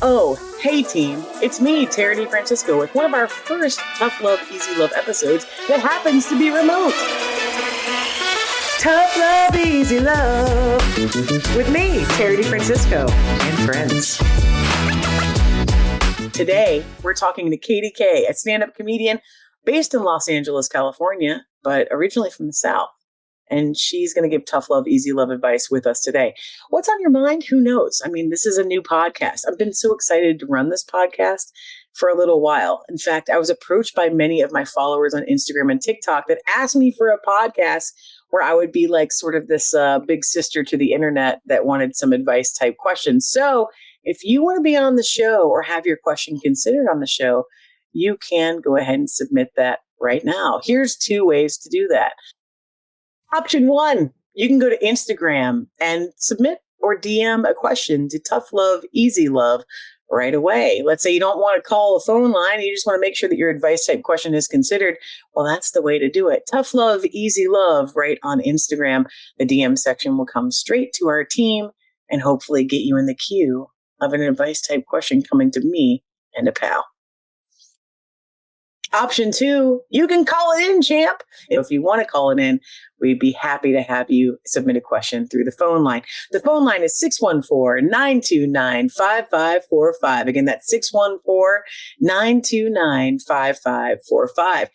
Oh, hey team, it's me, DeFrancisco, with one of our first Tough Love, Easy Love episodes that happens to be remote. Tough Love, Easy Love, with me, DeFrancisco, and friends. Today, we're talking to Katie K, a stand-up comedian based in Los Angeles, California, but originally from the South. And she's going to give tough love, easy love advice with us today. What's on your mind? Who knows? I mean, this is a new podcast. I've been so excited to run this podcast for a little while. In fact, I was approached by many of my followers on Instagram and TikTok that asked me for a podcast where I would be like sort of this big sister to the internet that wanted some advice type questions. So if you want to be on the show or have your question considered on the show, you can go ahead and submit that right now. Here's 2 ways to do that. Option 1, you can go to Instagram and submit or DM a question to Tough Love, Easy Love right away. Let's say you don't want to call a phone line. You just want to make sure that your advice type question is considered. Well, that's the way to do it. Tough Love, Easy Love right on Instagram. The DM section will come straight to our team and hopefully get you in the queue of an advice type question coming to me and a pal. Option 2, you can call it in, champ. If you want to call it in, we'd be happy to have you submit a question through the phone line. The phone line is 614-929-5545. Again, that's 614-929-5545.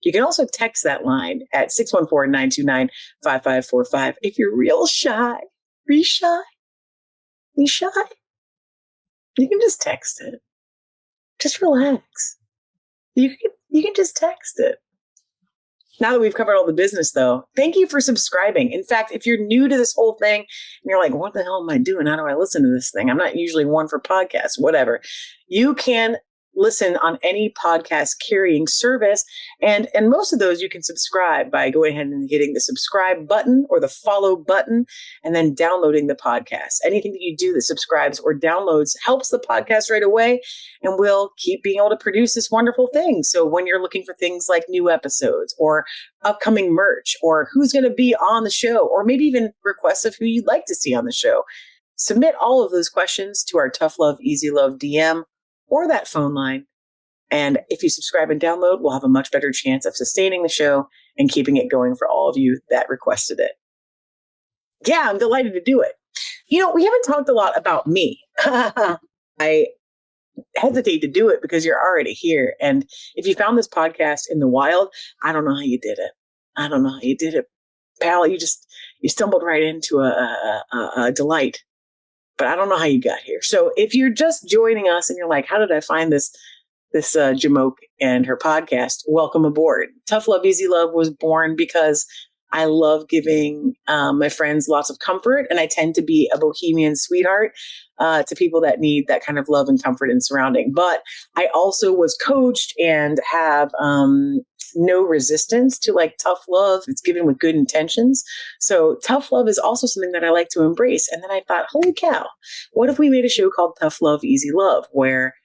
You can also text that line at 614-929-5545. If you're real shy, you can just text it. Just relax. You can just text it. Now that we've covered all the business, though, thank you for subscribing. In fact, if you're new to this whole thing and you're like, what the hell am I doing? How do I listen to this thing? I'm not usually one for podcasts, whatever. You can listen on any podcast carrying service. And most of those you can subscribe by going ahead and hitting the subscribe button or the follow button and then downloading the podcast. Anything that you do that subscribes or downloads helps the podcast right away, and we'll keep being able to produce this wonderful thing. So when you're looking for things like new episodes or upcoming merch or who's going to be on the show, or maybe even requests of who you'd like to see on the show, submit all of those questions to our Tough Love, Easy Love DM or that phone line. And if you subscribe and download, we'll have a much better chance of sustaining the show and keeping it going for all of you that requested it. Yeah, I'm delighted to do it. You know, we haven't talked a lot about me. I hesitate to do it because you're already here. And if you found this podcast in the wild, I don't know how you did it. Pal. You stumbled right into a delight. But I don't know how you got here. So if you're just joining us and you're like, how did I find this Jamoke and her podcast? Welcome aboard. Tough Love, Easy Love was born because I love giving my friends lots of comfort. And I tend to be a bohemian sweetheart to people that need that kind of love and comfort and surrounding. But I also was coached and have no resistance to like tough love. It's given with good intentions. So tough love is also something that I like to embrace. And then I thought, holy cow, what if we made a show called Tough Love, Easy Love, where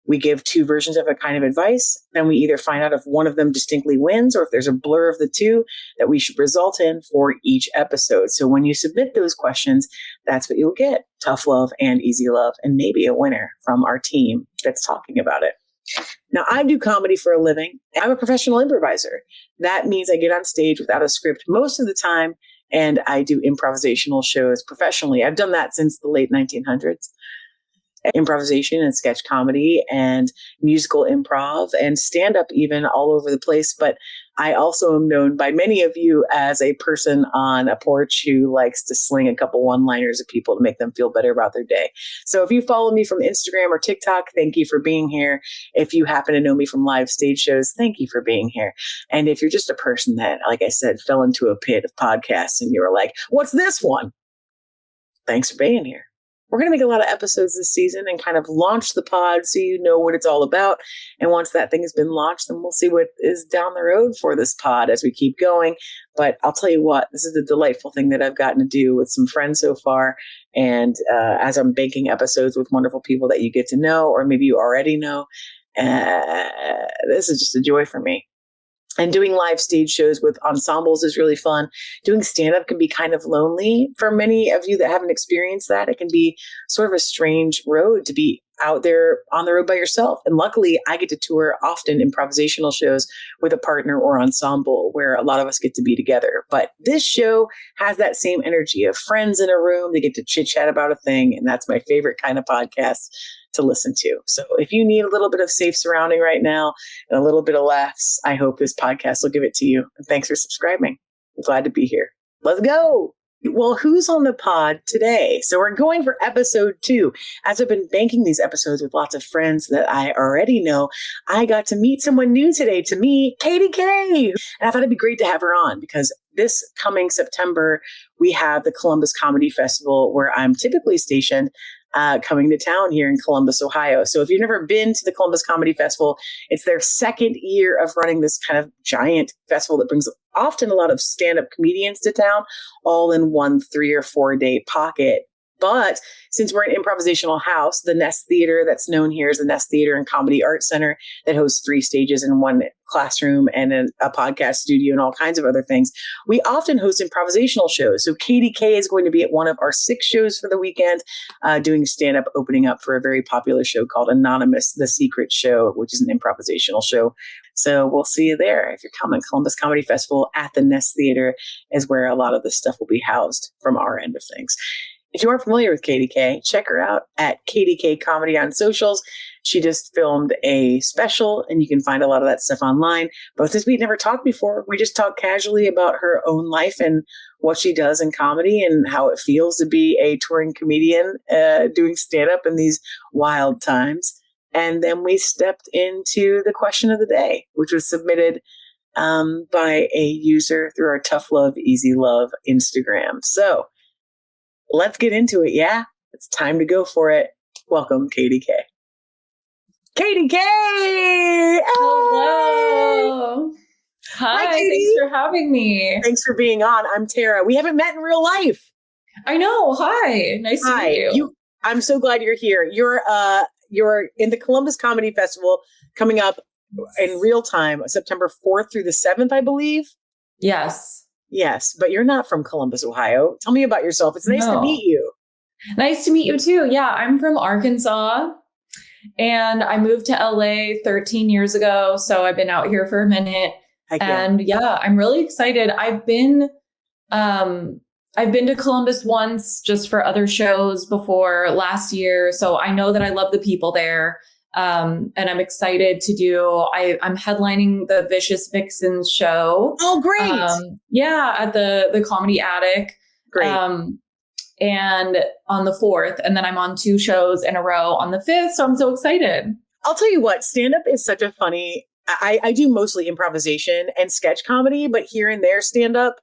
we give 2 versions of a kind of advice. Then we either find out if one of them distinctly wins or if there's a blur of the 2 that we should result in for each episode. So when you submit those questions, that's what you'll get. Tough love and easy love, and maybe a winner from our team that's talking about it. Now, I do comedy for a living. I'm a professional improviser. That means I get on stage without a script most of the time, and I do improvisational shows professionally. I've done that since the late 1900s. Improvisation and sketch comedy and musical improv and stand-up even all over the place. But I also am known by many of you as a person on a porch who likes to sling a couple one-liners at people to make them feel better about their day. So if you follow me from Instagram or TikTok, thank you for being here. If you happen to know me from live stage shows, thank you for being here. And if you're just a person that, like I said, fell into a pit of podcasts and you were like, what's this one? Thanks for being here. We're going to make a lot of episodes this season and kind of launch the pod so you know what it's all about. And once that thing has been launched, then we'll see what is down the road for this pod as we keep going. But I'll tell you what, this is a delightful thing that I've gotten to do with some friends so far. And as I'm banking episodes with wonderful people that you get to know, or maybe you already know, this is just a joy for me. And doing live stage shows with ensembles is really fun. Doing stand-up can be kind of lonely for many of you that haven't experienced that. It can be sort of a strange road to be out there on the road by yourself. And luckily, I get to tour often improvisational shows with a partner or ensemble where a lot of us get to be together. But this show has that same energy of friends in a room. They get to chit chat about a thing. And that's my favorite kind of podcast to listen to. So if you need a little bit of safe surrounding right now and a little bit of laughs, I hope this podcast will give it to you. And thanks for subscribing. I'm glad to be here. Let's go. Well, who's on the pod today? So we're going for episode 2. As I've been banking these episodes with lots of friends that I already know, I got to meet someone new today. To me, Katie K. And I thought it'd be great to have her on because this coming September, we have the Columbus Comedy Festival where I'm typically stationed, coming to town here in Columbus, Ohio. So if you've never been to the Columbus Comedy Festival, it's their second year of running this kind of giant festival that brings often a lot of stand-up comedians to town, all in one 3 or 4 day pocket. But since we're an improvisational house, the Nest Theater that's known here is the Nest Theater and Comedy Arts Center that hosts 3 stages in one classroom and a podcast studio and all kinds of other things. We often host improvisational shows. So Katie K is going to be at one of our 6 shows for the weekend, doing stand-up, opening up for a very popular show called Anonymous, The Secret Show, which is an improvisational show. So we'll see you there. If you're coming, Columbus Comedy Festival at the Nest Theater is where a lot of this stuff will be housed from our end of things. If you aren't familiar with Katie K, check her out at Katie K Comedy on socials. She just filmed a special and you can find a lot of that stuff online. But since we'd never talked before, we just talked casually about her own life and what she does in comedy and how it feels to be a touring comedian doing stand-up in these wild times. And then we stepped into the question of the day, which was submitted by a user through our Tough Love, Easy Love Instagram. So let's get into it. Yeah, it's time to go for it. Welcome, Katie K. Katie K! Hello. Hi, thanks for having me. Thanks for being on. I'm Tara. We haven't met in real life. I know. Hi. Nice to meet you. I'm so glad you're here. You're in the Columbus Comedy Festival coming up in real time, September 4th through the 7th, I believe. Yes. Yes, but you're not from Columbus, Ohio. Tell me about yourself. It's nice to meet you. Nice to meet you too. Yeah, I'm from Arkansas and I moved to LA 13 years ago. So I've been out here for a minute. And yeah, I'm really excited. I've been to Columbus once just for other shows before last year. So I know that I love the people there. And I'm excited to I'm headlining the Vicious Vixens show. Oh, great. At the Comedy Attic. Great. And on the 4th, and then I'm on 2 shows in a row on the 5th. So I'm so excited. I'll tell you what, stand-up is such a funny, I do mostly improvisation and sketch comedy, but here and there stand-up.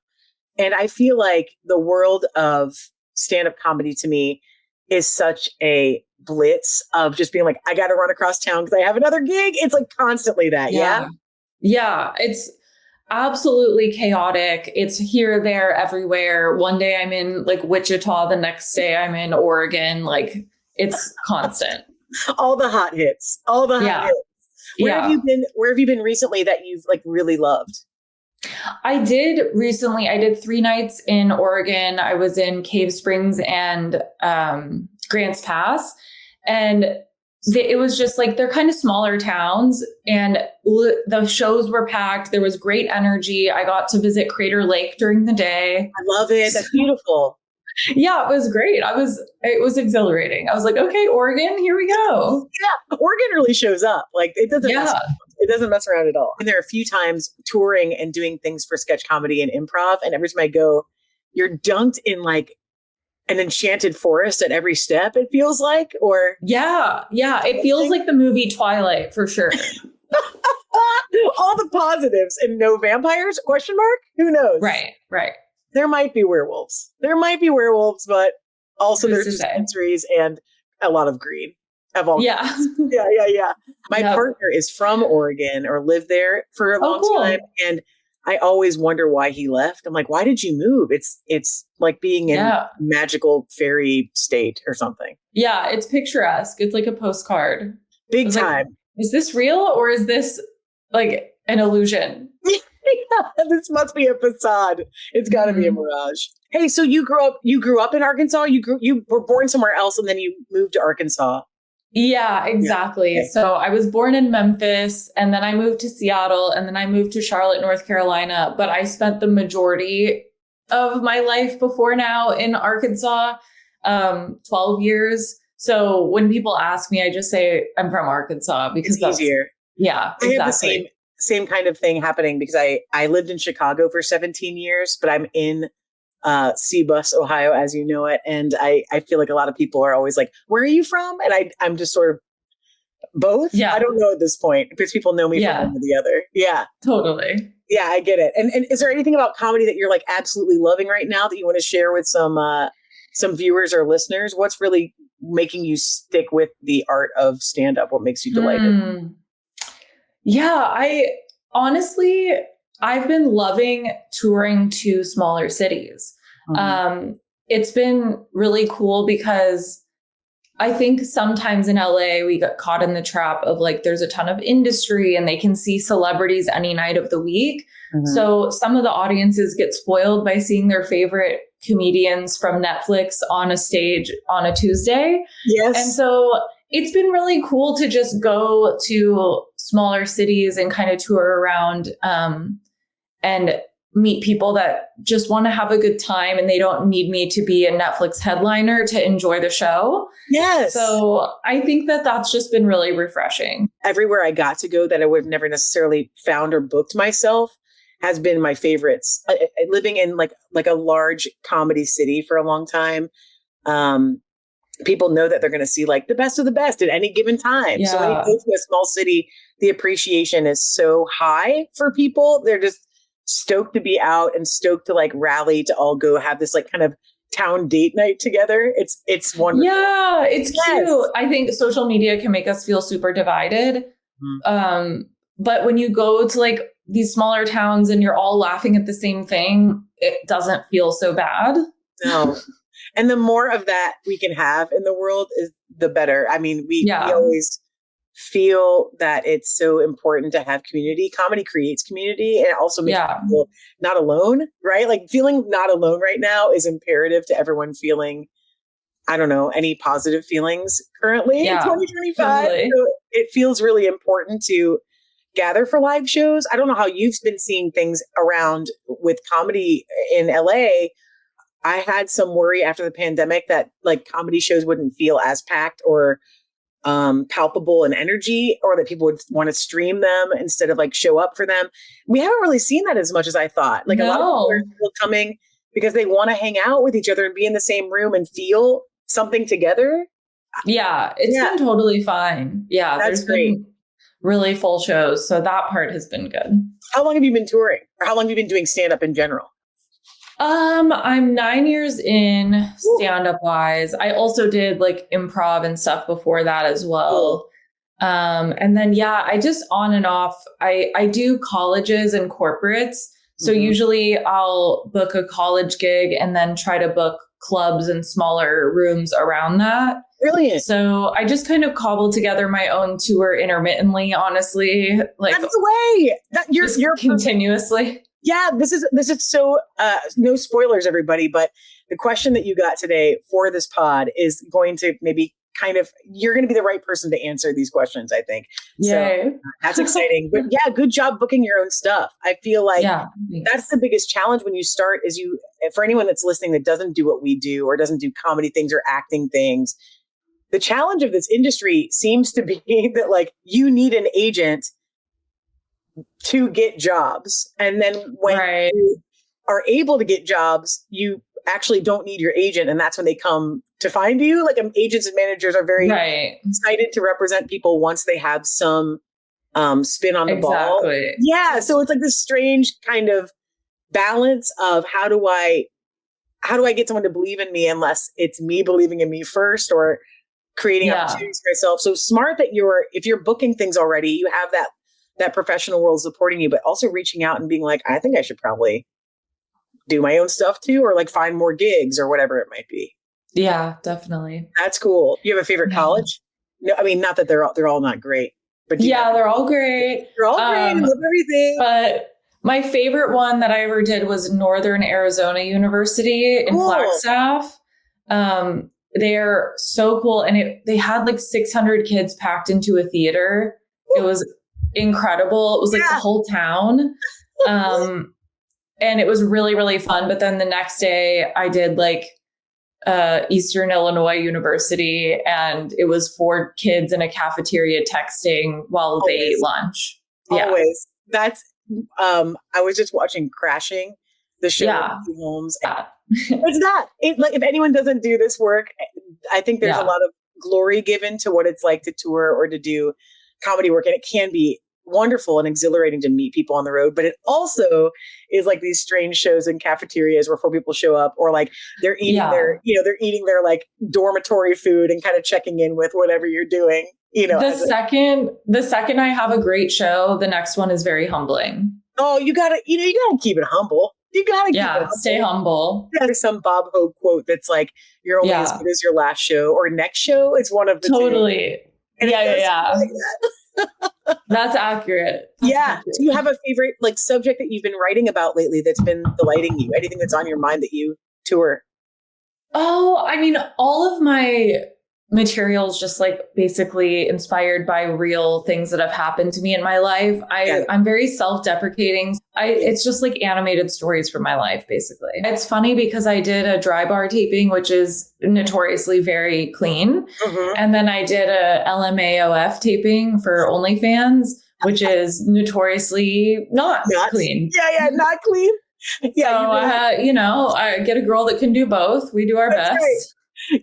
And I feel like the world of stand-up comedy to me is such a blitz of just being like, I got to run across town because I have another gig. It's like constantly that. Yeah. Yeah. It's absolutely chaotic. It's here, there, everywhere. One day I'm in like Wichita. The next day I'm in Oregon. Like it's constant. All the hot hits. All the hot hits. Where have you been recently that you've like really loved? I did 3 nights in Oregon. I was in Cave Springs and Grants Pass. And it was just like, they're kind of smaller towns and the shows were packed. There was great energy. I got to visit Crater Lake during the day. I love it. That's beautiful. Yeah, it was great. It was exhilarating. I was like, okay, Oregon, here we go. Yeah, Oregon really shows up. Like it doesn't mess around at all. And there are a few times touring and doing things for sketch comedy and improv. And every time I go, you're dunked in like an enchanted forest at every step, it feels like, or. Yeah. It feels like the movie Twilight for sure. All the positives and no vampires? Question mark? Who knows? Right. There might be werewolves. But also there's dispensaries and a lot of green. Yeah. My partner is from Oregon or lived there for a long time. And I always wonder why he left. I'm like, why did you move? It's like being in a magical fairy state or something. Yeah, it's picturesque. It's like a postcard. Big time. Like, is this real or is this like an illusion? This must be a facade. It's got to be a mirage. Hey, so you grew up in Arkansas? You were born somewhere else and then you moved to Arkansas. Yeah, exactly. Yeah. So I was born in Memphis, and then I moved to Seattle, and then I moved to Charlotte, North Carolina. But I spent the majority of my life before now in Arkansas, 12 years. So when people ask me, I just say I'm from Arkansas because It's easier. Yeah, I have the exactly. same kind of thing happening because I lived in Chicago for 17 years, but I'm in Cbus, Ohio, as you know it. And I feel like a lot of people are always like, where are you from? And I'm just sort of both. Yeah. I don't know at this point because people know me from one or the other. Yeah. Totally. Yeah, I get it. And is there anything about comedy that you're like absolutely loving right now that you want to share with some viewers or listeners? What's really making you stick with the art of stand-up? What makes you delighted? Yeah, honestly, I've been loving touring to smaller cities. It's been really cool because I think sometimes in LA, we got caught in the trap of like, there's a ton of industry and they can see celebrities any night of the week. So some of the audiences get spoiled by seeing their favorite comedians from Netflix on a stage on a Tuesday. Yes. And so it's been really cool to just go to smaller cities and kind of tour around and meet people that just want to have a good time and they don't need me to be a Netflix headliner to enjoy the show. Yes. So I think that that's just been really refreshing. Everywhere I got to go that I would have never necessarily found or booked myself has been my favorites. Living in like a large comedy city for a long time, people know that they're going to see like the best of the best at any given time. Yeah. So when you go to a small city, the appreciation is so high for people. They're just stoked to be out and stoked to like rally to all go have this like kind of town date night together. It's wonderful. Yeah, it's cute. I think social media can make us feel super divided. But when you go to like these smaller towns and you're all laughing at the same thing, it doesn't feel so bad. No. And the more of that we can have in the world is the better. I mean, we always feel that it's so important to have community. Comedy creates community and it also makes people not alone, right? Like feeling not alone right now is imperative to everyone feeling, I don't know, any positive feelings currently in 2025. Totally. So it feels really important to gather for live shows. I don't know how you've been seeing things around with comedy in LA. I had some worry after the pandemic that like comedy shows wouldn't feel as packed or palpable in energy, or that people would want to stream them instead of like show up for them. We haven't really seen that as much as I thought. Like a lot of people are still coming because they want to hang out with each other and be in the same room and feel something together. Yeah, it's been totally fine. Yeah, that's great. Been really full shows. So that part has been good. How long have you been touring? Or how long have you been doing stand-up in general? I'm 9 years in stand-up wise. I also did like improv and stuff before that as well. And then, I just on and off, I do colleges and corporates. So usually I'll book a college gig and then try to book clubs and smaller rooms around that. Brilliant. So I just kind of cobbled together my own tour intermittently, honestly. Like that's the way that you're continuously. Yeah, this is so no spoilers, everybody. But the question that you got today for this pod is going to maybe you're going to be the right person to answer these questions, I think. Yay. So that's exciting. But good job booking your own stuff. I feel like that's the biggest challenge when you start is for anyone that's listening that doesn't do what we do or doesn't do comedy things or acting things. The challenge of this industry seems to be that like you need an agent to get jobs. And then when you are able to get jobs, you actually don't need your agent. And that's when they come to find you. Like agents and managers are very excited to represent people once they have some spin on the ball. Yeah. So it's like this strange kind of balance of how do I get someone to believe in me unless it's me believing in me first or creating opportunities for myself. So smart that if you're booking things already, you have that professional world supporting you, but also reaching out and being like, I think I should probably do my own stuff too, or like find more gigs or whatever it might be. Yeah, definitely. That's cool. You have a favorite college? No, I mean, not that they're all not great, but they're all great. They're all great. I love everything. But my favorite one that I ever did was Northern Arizona University in Flagstaff. they're so cool. And they had like 600 kids packed into a theater. It was incredible. It was like the whole town. And it was really, really fun. But then the next day I did like Eastern Illinois University, and it was 4 kids in a cafeteria texting while they ate lunch. Always. That's, I was just watching Crashing, the show with Holmes. It's not, like, if anyone doesn't do this work, I think there's a lot of glory given to what it's like to tour or to do comedy work. And it can be wonderful and exhilarating to meet people on the road, but it also is like these strange shows in cafeterias where 4 people show up, or like they're eating they're eating their like dormitory food and kind of checking in with whatever you're doing. The second I have a great show, the next one is very humbling. Oh, you gotta keep it humble. You gotta keep it humble. Stay humble. There's some Bob Hope quote that's like, "You're only as good as your last show or next show." It's one of the totally. Two. Yeah. Like that. That's accurate. Accurate. Do you have a favorite like subject that you've been writing about lately that's been delighting you? Anything that's on your mind that you tour? Oh, I mean, all of my materials just like basically inspired by real things that have happened to me in my life. I'm very self-deprecating. It's just like animated stories from my life, basically. It's funny because I did a dry bar taping, which is notoriously very clean. Mm-hmm. And then I did a LMAOF taping for OnlyFans, which is notoriously not clean. Yeah, not clean. Yeah, so, I get a girl that can do both. We do our best. Right.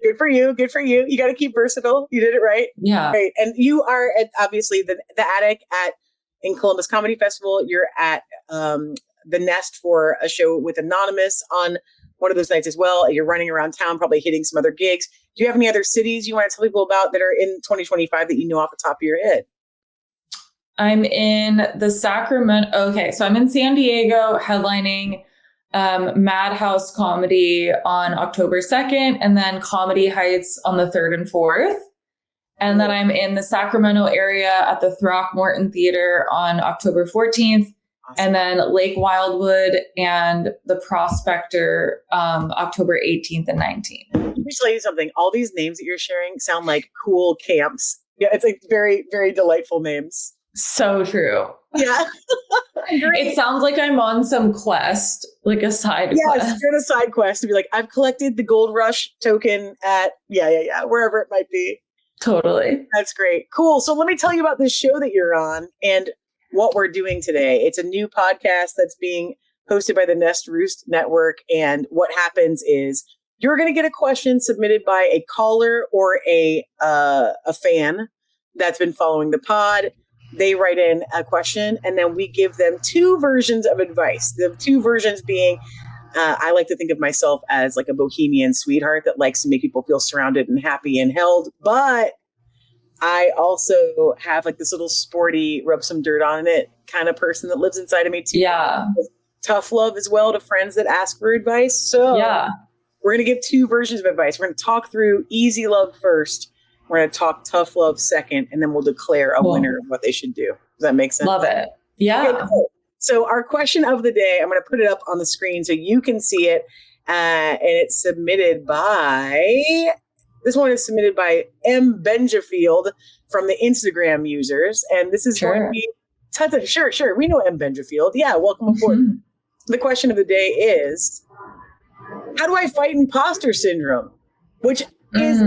Good for you. Good for you. You got to keep versatile. You did it right. Yeah. Right. And you are at obviously the Attic in Columbus Comedy Festival. You're at the Nest for a show with Anonymous on one of those nights as well. You're running around town, probably hitting some other gigs. Do you have any other cities you want to tell people about that are in 2025 that you know off the top of your head? I'm in the Sacramento. Okay. So I'm in San Diego headlining Madhouse Comedy on October 2nd, and then Comedy Heights on the 3rd and 4th. And then I'm in the Sacramento area at the Throckmorton Theater on October 14th. Awesome. And then Lake Wildwood and the Prospector October 18th and 19th. Let me tell you something. All these names that you're sharing sound like cool camps. Yeah, it's like very, very delightful names. So true. Yeah. It sounds like I'm on some quest, like a side quest. Yes, you're on a side quest to be like, I've collected the Gold Rush token at, wherever it might be. Totally. That's great. Cool. So let me tell you about this show that you're on and what we're doing today. It's a new podcast that's being hosted by the Nest Roost Network. And what happens is you're going to get a question submitted by a caller or a fan that's been following the pod. They write in a question and then we give them 2 versions of advice. The 2 versions being, I like to think of myself as like a bohemian sweetheart that likes to make people feel surrounded and happy and held. But I also have like this little sporty, rub some dirt on it kind of person that lives inside of me too. Yeah. Tough love as well to friends that ask for advice. So we're going to give 2 versions of advice. We're going to talk through easy love first. We're going to talk tough love second, and then we'll declare a winner of what they should do. Does that make sense? Love it. Yeah. Okay, cool. So our question of the day, I'm going to put it up on the screen so you can see it. And it's submitted this one is submitted by M. Benjafield from the Instagram users. And this is going to be, sure. We know M. Benjafield. Yeah, welcome aboard. Mm-hmm. The question of the day is, how do I fight imposter syndrome? Which is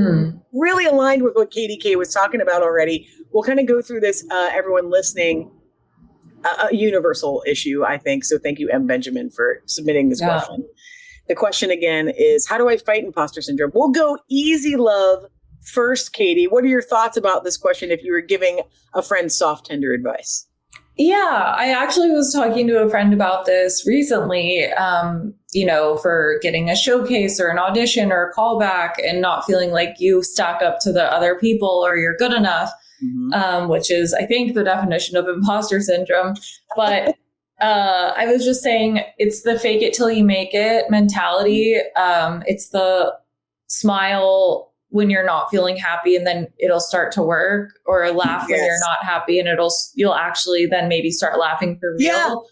really aligned with what Katie K was talking about already. We'll kind of go through this, everyone listening, a universal issue, I think. So thank you, M. Benjamin, for submitting this question. The question again is, how do I fight imposter syndrome? We'll go easy love first, Katie. What are your thoughts about this question if you were giving a friend soft, tender advice? Yeah, I actually was talking to a friend about this recently, for getting a showcase or an audition or a callback and not feeling like you stack up to the other people or you're good enough, which is, I think, the definition of imposter syndrome. But I was just saying it's the fake it till you make it mentality. It's the smile when you're not feeling happy and then it'll start to work, or laugh when you're not happy and you'll actually then maybe start laughing for real.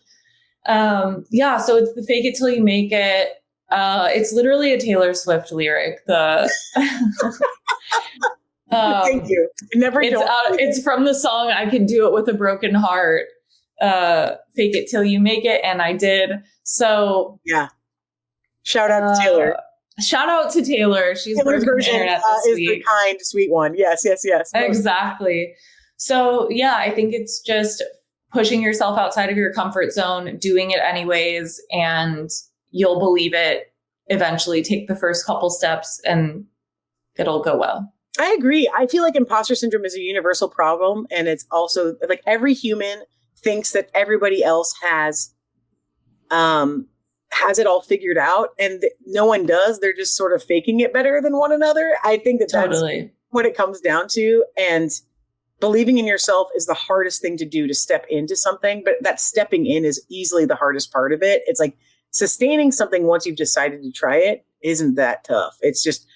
So it's the fake it till you make it. It's literally a Taylor Swift lyric. Thank you. It's from the song "I Can Do It with a Broken Heart." Fake it till you make it, and I did. So yeah, shout out to Taylor. Shout out to Taylor. Taylor's version is the kind, sweet one. Yes. Exactly. So yeah, I think it's just pushing yourself outside of your comfort zone, doing it anyways, and you'll believe it eventually. Take the first couple steps and it'll go well. I agree. I feel like imposter syndrome is a universal problem. And it's also like every human thinks that everybody else has it all figured out, and no one does. They're just sort of faking it better than one another. I think that's what it comes down to. And believing in yourself is the hardest thing to do, to step into something, but that stepping in is easily the hardest part of it. It's like sustaining something once you've decided to try it isn't that tough. It's just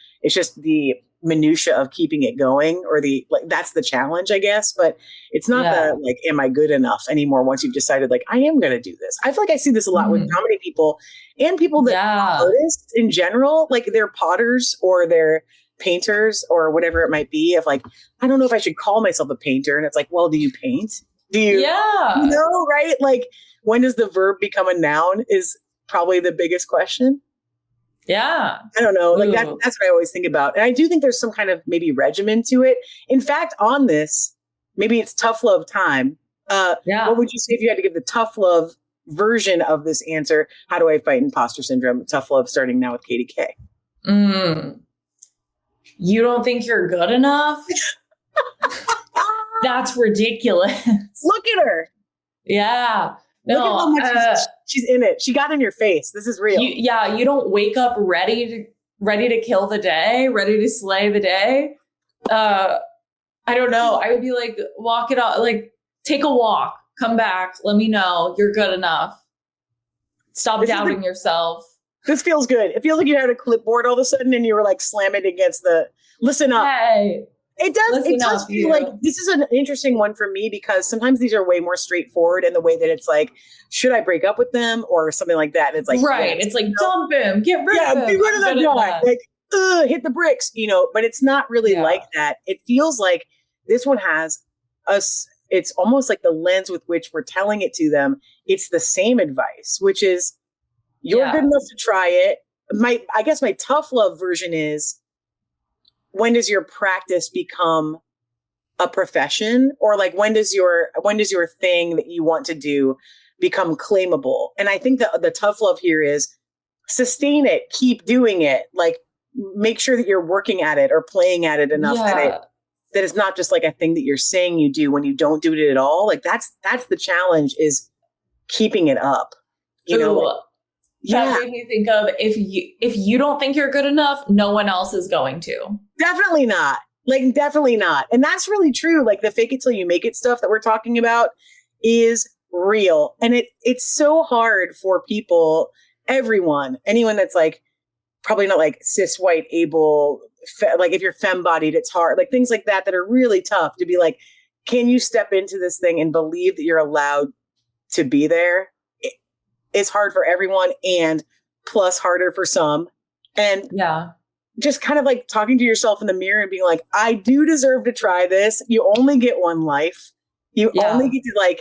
the minutia of keeping it going, or that's the challenge, I guess. But it's not am I good enough anymore once you've decided I am going to do this. I feel like I see this a lot with comedy people and people that are artists in general, like they're potters or they're painters or whatever it might be, of I don't know if I should call myself a painter. And it's well, do you paint? Do you know, right? When does the verb become a noun is probably the biggest question. Yeah. I don't know. That's what I always think about. And I do think there's some kind of maybe regimen to it. In fact, on this, maybe it's tough love time. What would you say if you had to give the tough love version of this answer? How do I fight imposter syndrome? Tough love, starting now with Katie K. You don't think you're good enough? That's ridiculous. Look at her. Yeah. No, look at how much she's in it. She got in your face. This is real. You don't wake up ready to kill the day, ready to slay the day. I don't know. I would be walk it off, take a walk, come back, let me know you're good enough. Stop doubting yourself. This feels good. It feels like you had a clipboard all of a sudden and you were slamming against the listen up. Hey. It does feel like this is an interesting one for me, because sometimes these are way more straightforward in the way that it's should I break up with them or something like that? And it's right. It's dump him, get rid of him. Get rid of that guy. Hit the bricks, but it's not really like that. It feels like this one has us. It's almost like the lens with which we're telling it to them. It's the same advice, which is you're good enough to try it. I guess my tough love version is, when does your practice become a profession? Or when does your thing that you want to do become claimable? And I think the tough love here is sustain it, keep doing it. Make sure that you're working at it or playing at it enough that it's not just a thing that you're saying you do when you don't do it at all. That's the challenge, is keeping it up. That made me think of, if you don't think you're good enough, no one else is going to. Definitely not. Definitely not. And that's really true. The fake it till you make it stuff that we're talking about is real. And it's so hard for people, anyone that's probably not cis white able, if you're femme-bodied, it's hard. Things like that are really tough to be can you step into this thing and believe that you're allowed to be there? It's hard for everyone, and plus harder for some. And just kind of talking to yourself in the mirror and being I do deserve to try this. You only get one life. You only get to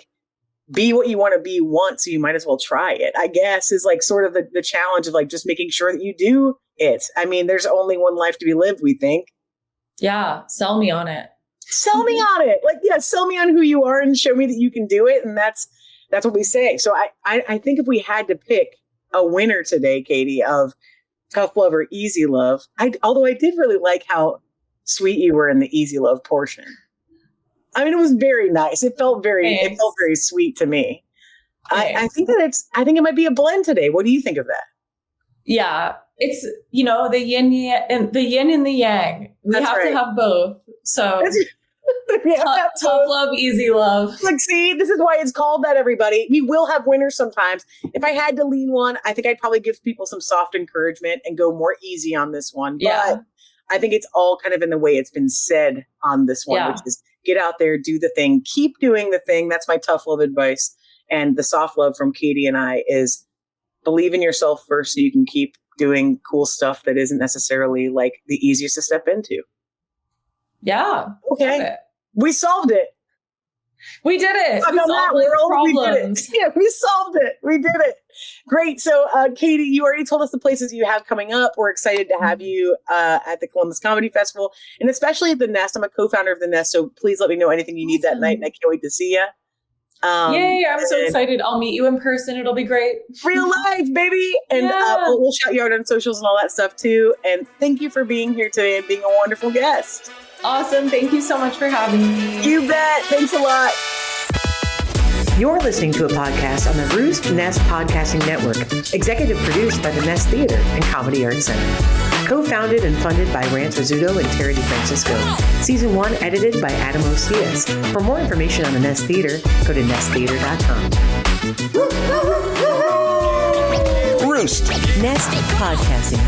be what you want to be once. So you might as well try it, I guess, is sort of the challenge of just making sure that you do it. I mean, there's only one life to be lived, we think. Yeah. Sell me on it. Sell me on it. Sell me on who you are and show me that you can do it. And that's what we say. So I think if we had to pick a winner today, Katie, of tough love or easy love, although I did really like how sweet you were in the easy love portion. I mean, it was very nice. It felt very sweet to me. I think it might be a blend today. What do you think of that? Yeah, it's, the yin and the yang. We have to have both. So tough love, easy love. See, this is why it's called that, everybody. We will have winners sometimes. If I had to lean one, I think I'd probably give people some soft encouragement and go more easy on this one. But I think it's all kind of in the way it's been said on this one, which is get out there, do the thing, keep doing the thing. That's my tough love advice. And the soft love from Katie and I is believe in yourself first so you can keep doing cool stuff that isn't necessarily like the easiest to step into. Yeah. Okay. We solved it. We did it. We did it. Yeah, we solved it. We did it. Great. So, Katie, you already told us the places you have coming up. We're excited to have you at the Columbus Comedy Festival, and especially at the Nest. I'm a co-founder of the Nest, so please let me know anything you need that night, and I can't wait to see you. Yay, I'm so excited. I'll meet you in person. It'll be great. Real life, baby. And we'll shout you out on socials and all that stuff, too. And thank you for being here today and being a wonderful guest. Awesome. Thank you so much for having me. You bet. Thanks a lot. You're listening to a podcast on the Roost Nest Podcasting Network, executive produced by the Nest Theater and Comedy Arts Center. Co-founded and funded by Rance Rizzuto and Terry DeFrancisco. Season 1 edited by Adam Ocias. For more information on the Nest Theater, go to nesttheater.com. Roost. Nest Podcasting.